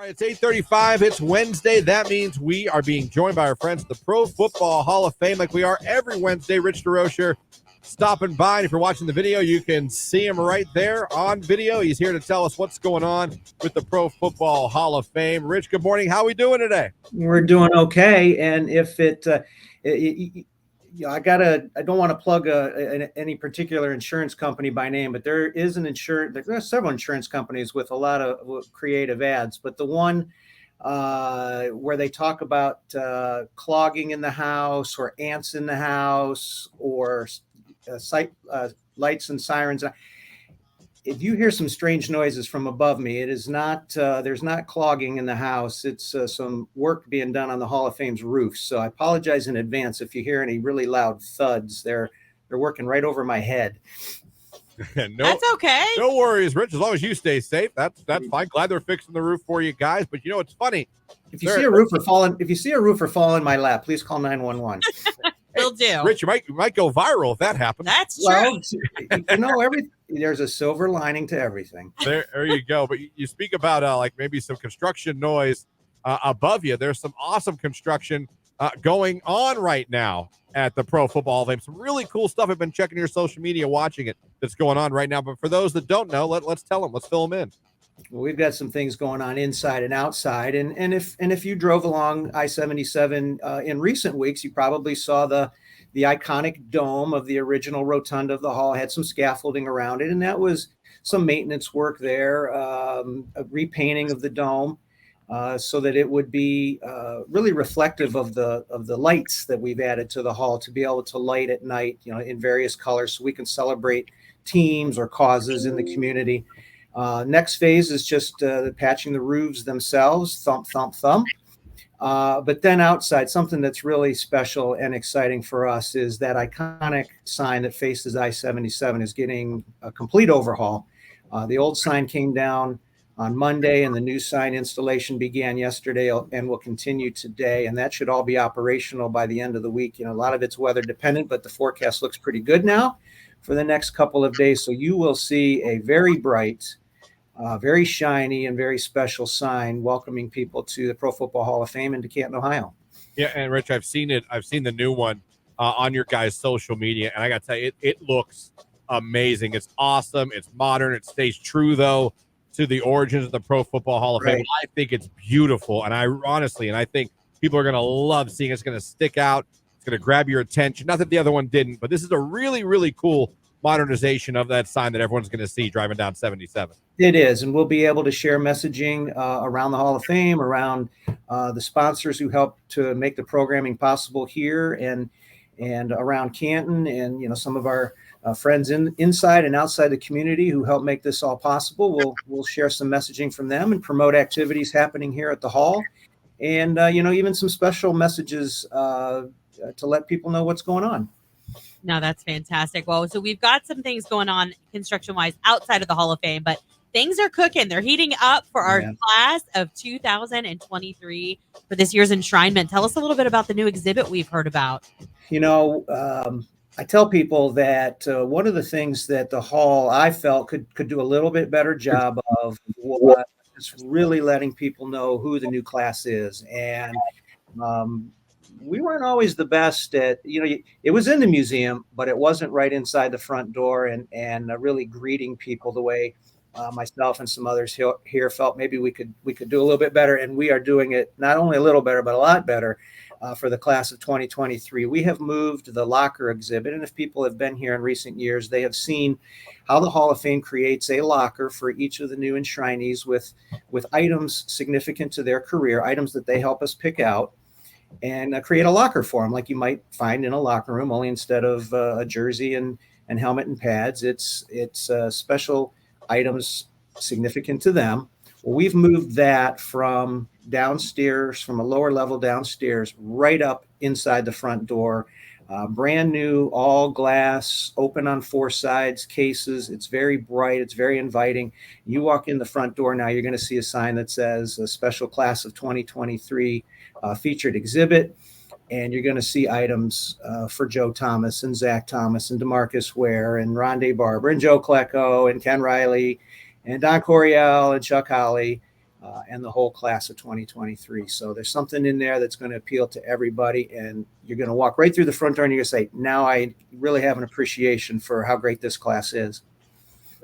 right, it's 8:35. It's Wednesday. That means we are being joined by our friends at the Pro Football Hall of Fame like we are every Wednesday. Rich Desrosiers stopping by. And if you're watching the video, you can see him right there on video. He's here to tell us what's going on with the Pro Football Hall of Fame. Rich, good morning. How are we doing today? We're doing okay. And if I don't want to plug any particular insurance company by name, but there are several insurance companies with a lot of creative ads, but the one where they talk about clogging in the house or ants in the house or lights and sirens. If you hear some strange noises from above me, it is not, there's not clogging in the house. It's some work being done on the Hall of Fame's roof. So I apologize in advance if you hear any really loud thuds. They're working right over my head. That's okay. No worries, Rich. As long as you stay safe, that's fine. Glad they're fixing the roof for you guys. But you know, it's funny. If you see a roofer fall in my lap, please call 911. Will do. Rich, you might go viral if that happens. That's true. Well, there's a silver lining to everything. There you go. But you speak about like maybe some construction noise above you. There's some awesome construction going on right now at the Pro Football Hall of Fame. Some really cool stuff. I've been checking your social media, watching it that's going on right now. But for those that don't know, let's tell them. Let's fill them in. Well, we've got some things going on inside and outside. And if you drove along I-77 in recent weeks, you probably saw the iconic dome of the original rotunda of the hall. Had some scaffolding around it, and that was some maintenance work there, a repainting of the dome so that it would be really reflective of the lights that we've added to the hall to be able to light at night, in various colors, so we can celebrate teams or causes in the community. Next phase is just patching the roofs themselves, thump, thump, thump. But then outside, something that's really special and exciting for us is that iconic sign that faces I-77 is getting a complete overhaul. The old sign came down on Monday, and the new sign installation began yesterday and will continue today. And that should all be operational by the end of the week. A lot of it's weather dependent, but the forecast looks pretty good now for the next couple of days. So you will see a very bright, very shiny and very special sign welcoming people to the Pro Football Hall of Fame in Canton, Ohio. Yeah, and Rich, I've seen it. I've seen the new one on your guys' social media, and I got to tell you, it looks amazing. It's awesome. It's modern. It stays true, though, to the origins of the Pro Football Hall of Fame. I think it's beautiful, and I think people are going to love seeing it. It's going to stick out. It's going to grab your attention. Not that the other one didn't, but this is a really, really cool modernization of that sign that everyone's going to see driving down 77. It is, and we'll be able to share messaging around the Hall of Fame, around the sponsors who help to make the programming possible here and around Canton, and some of our friends inside and outside the community who help make this all possible. We'll share some messaging from them and promote activities happening here at the hall, and even some special messages to let people know what's going on. No, that's fantastic. Well, so we've got some things going on construction-wise outside of the Hall of Fame, but things are cooking. They're heating up for our class of 2023 for this year's enshrinement. Tell us a little bit about the new exhibit we've heard about. I tell people that one of the things that the hall I felt could do a little bit better job of was really letting people know who the new class is. And we weren't always the best at, it was in the museum, but it wasn't right inside the front door and really greeting people the way myself and some others here felt maybe we could do a little bit better. And we are doing it not only a little better, but a lot better for the class of 2023. We have moved the locker exhibit. And if people have been here in recent years, they have seen how the Hall of Fame creates a locker for each of the new enshrinees with items significant to their career, items that they help us pick out, and create a locker for them, like you might find in a locker room, only instead of a jersey and helmet and pads, it's special items significant to them. Well, we've moved that from downstairs, from a lower level downstairs, right up inside the front door. Brand new, all glass, open on four sides, cases. It's very bright. It's very inviting. You walk in the front door now, you're going to see a sign that says a special class of 2023 featured exhibit. And you're going to see items for Joe Thomas and Zach Thomas and DeMarcus Ware and Rondé Barber and Joe Klecko and Ken Riley and Don Coryell and Chuck Holly. and the whole class of 2023. So there's something in there that's going to appeal to everybody, and you're going to walk right through the front door and you're going to say, now I really have an appreciation for how great this class is.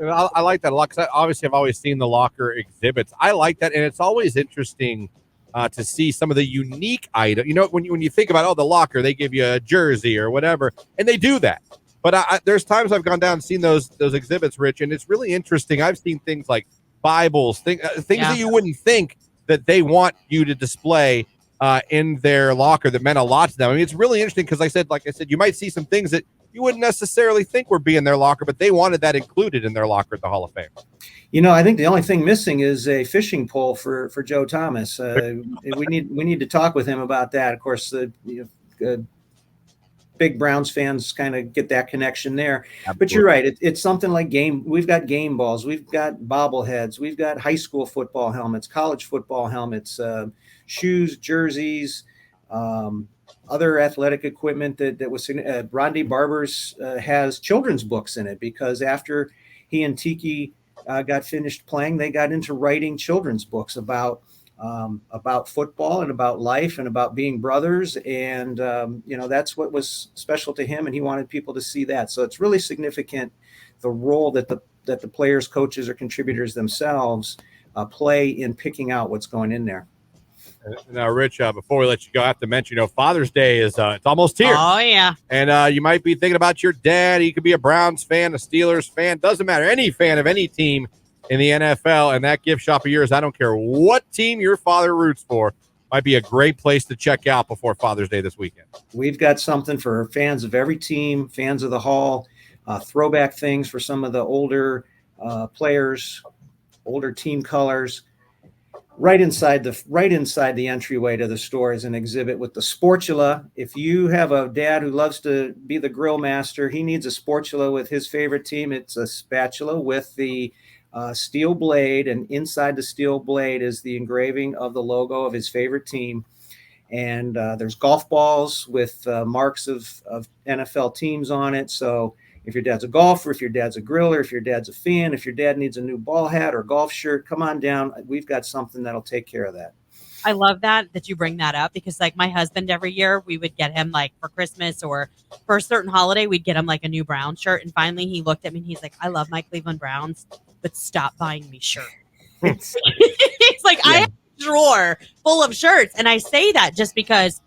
I like that a lot because obviously I've always seen the locker exhibits. I like that, and it's always interesting to see some of the unique items. You know, when you think about, the locker, they give you a jersey or whatever, and they do that. But there's times I've gone down and seen those exhibits, Rich, and it's really interesting. I've seen things like Bibles, things that you wouldn't think that they want you to display in their locker that meant a lot to them. I mean, it's really interesting because like I said, you might see some things that you wouldn't necessarily think would be in their locker, but they wanted that included in their locker at the Hall of Fame. You know, I think the only thing missing is a fishing pole for Joe Thomas. We need to talk with him about that. Of course, big Browns fans kind of get that connection there. Absolutely. But you're right. It's something like we've got game balls, we've got bobbleheads, we've got high school football helmets, college football helmets, shoes, jerseys, other athletic equipment that was Rodney Barber's has children's books in it, because after he and Tiki got finished playing, they got into writing children's books about football and about life and about being brothers. And, that's what was special to him. And he wanted people to see that. So it's really significant, the role that the players, coaches, or contributors themselves play in picking out what's going in there. Now, Rich, before we let you go, I have to mention, Father's Day is it's almost here. Oh, yeah. And you might be thinking about your dad. He could be a Browns fan, a Steelers fan. Doesn't matter. Any fan of any team in the NFL, and that gift shop of yours, I don't care what team your father roots for, might be a great place to check out before Father's Day this weekend. We've got something for fans of every team, fans of the Hall, throwback things for some of the older players, older team colors. Right inside the entryway to the store is an exhibit with the sportula. If you have a dad who loves to be the grill master, he needs a sportula with his favorite team. It's a spatula with the steel blade, and inside the steel blade is the engraving of the logo of his favorite team. And there's golf balls with marks of NFL teams on it. So if your dad's a golfer, if your dad's a griller, if your dad's a fan, if your dad needs a new ball hat or golf shirt, come on down. We've got something that'll take care of that. I love that you bring that up, because like my husband, every year we would get him, like for Christmas or for a certain holiday, we'd get him like a new Brown shirt. And finally he looked at me and he's like, I love my Cleveland Browns, but stop buying me shirts. It's like, I have a drawer full of shirts. And I say that just because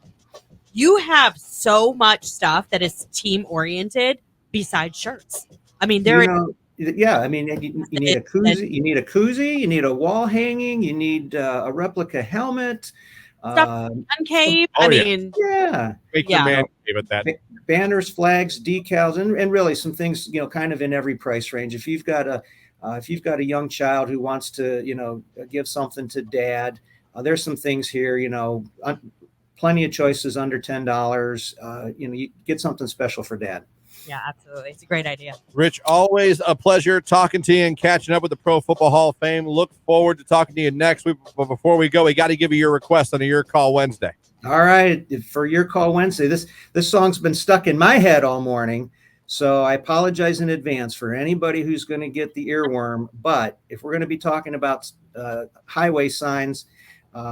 you have so much stuff that is team oriented besides shirts. I mean, you need a koozie, you need a wall hanging, you need a replica helmet, cape. Make the man cave at that. Banners, flags, decals, and really some things, kind of in every price range. If you've got a young child who wants to, give something to dad, there's some things here, plenty of choices under $10. You get something special for dad. Yeah, absolutely. It's a great idea. Rich, always a pleasure talking to you and catching up with the Pro Football Hall of Fame. Look forward to talking to you next week. But before we go, we got to give you your request on a Your Call Wednesday. All right. For Your Call Wednesday, this song's been stuck in my head all morning. So I apologize in advance for anybody who's going to get the earworm. But if we're going to be talking about highway signs,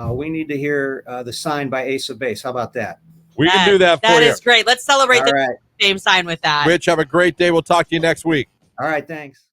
we need to hear The Sign by Ace of Base. How about that? We can do that for you. That is great. Let's celebrate the same sign with that. Rich, have a great day. We'll talk to you next week. All right. Thanks.